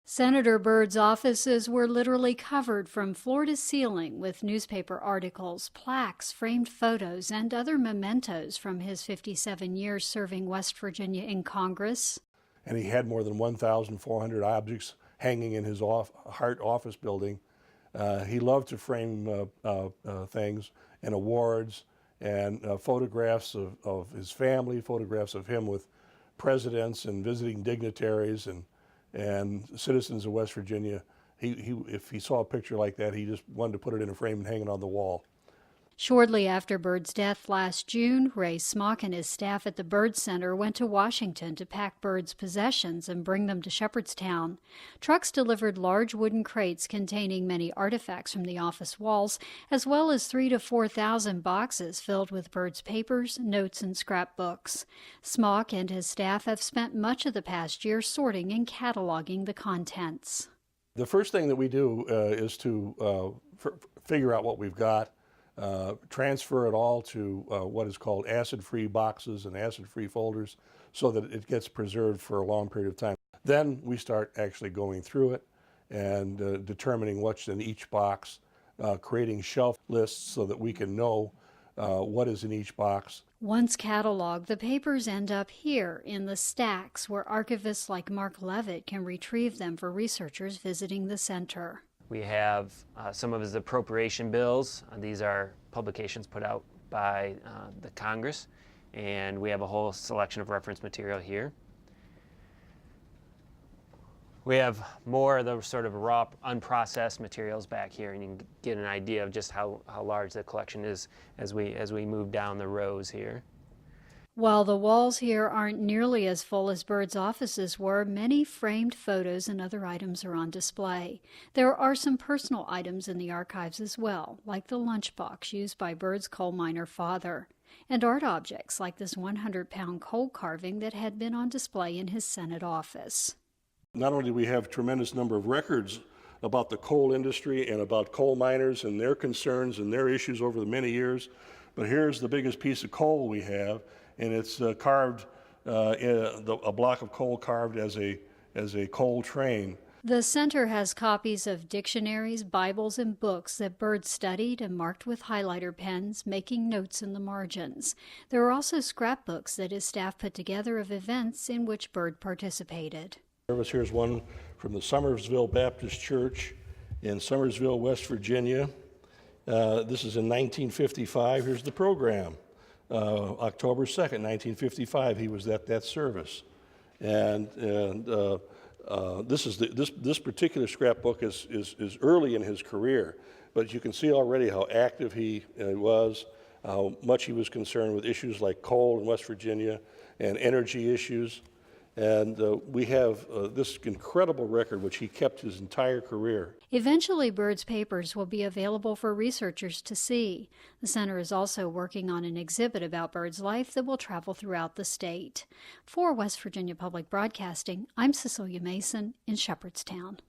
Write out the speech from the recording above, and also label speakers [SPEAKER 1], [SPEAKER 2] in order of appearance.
[SPEAKER 1] Senator Byrd's offices were literally covered from floor to ceiling with newspaper articles, plaques, framed photos, and other mementos from his 57 years serving West Virginia in Congress.
[SPEAKER 2] And he had more than 1,400 objects hanging in his Hart office building. He loved to frame things and awards and photographs of his family, photographs of him with presidents and visiting dignitaries and citizens of West Virginia. If he saw a picture like that, he just wanted to put it in a frame and hang it on the wall.
[SPEAKER 1] Shortly after Byrd's death last June, Ray Smock and his staff at the Byrd Center went to Washington to pack Byrd's possessions and bring them to Shepherdstown. Trucks delivered large wooden crates containing many artifacts from the office walls, as well as 3,000 to 4,000 boxes filled with Byrd's papers, notes, and scrapbooks. Smock and his staff have spent much of the past year sorting and cataloging the contents.
[SPEAKER 2] The first thing that we do is to figure out what we've got, transfer it all to what is called acid-free boxes and acid-free folders so that it gets preserved for a long period of time. Then we start actually going through it and determining what's in each box, creating shelf lists so that we can know what is in each box.
[SPEAKER 1] Once cataloged, the papers end up here in the stacks where archivists like Mark Levitt can retrieve them for researchers visiting the center.
[SPEAKER 3] We have some of his appropriation bills. These are publications put out by the Congress, and we have a whole selection of reference material here. We have more of the sort of raw, unprocessed materials back here, and you can get an idea of just how large the collection is as we move down the rows here.
[SPEAKER 1] While the walls here aren't nearly as full as Byrd's offices were, many framed photos and other items are on display. There are some personal items in the archives as well, like the lunchbox used by Byrd's coal miner father, and art objects like this 100-pound coal carving that had been on display in his Senate office.
[SPEAKER 2] Not only do we have a tremendous number of records about the coal industry and about coal miners and their concerns and their issues over the many years, but here's the biggest piece of coal we have, and it's carved, a block of coal carved as a coal train.
[SPEAKER 1] The center has copies of dictionaries, Bibles, and books that Byrd studied and marked with highlighter pens, making notes in the margins. There are also scrapbooks that his staff put together of events in which Byrd participated.
[SPEAKER 2] Here's one from the Summersville Baptist Church in Summersville, West Virginia. This is in 1955. Here's the program. October 2nd, 1955, he was at that service. And this particular scrapbook is early in his career, but you can see already how active he was, how much he was concerned with issues like coal in West Virginia and energy issues. And we have this incredible record, which he kept his entire career.
[SPEAKER 1] Eventually, Byrd's papers will be available for researchers to see. The center is also working on an exhibit about Byrd's life that will travel throughout the state. For West Virginia Public Broadcasting, I'm Cecelia Mason in Shepherdstown.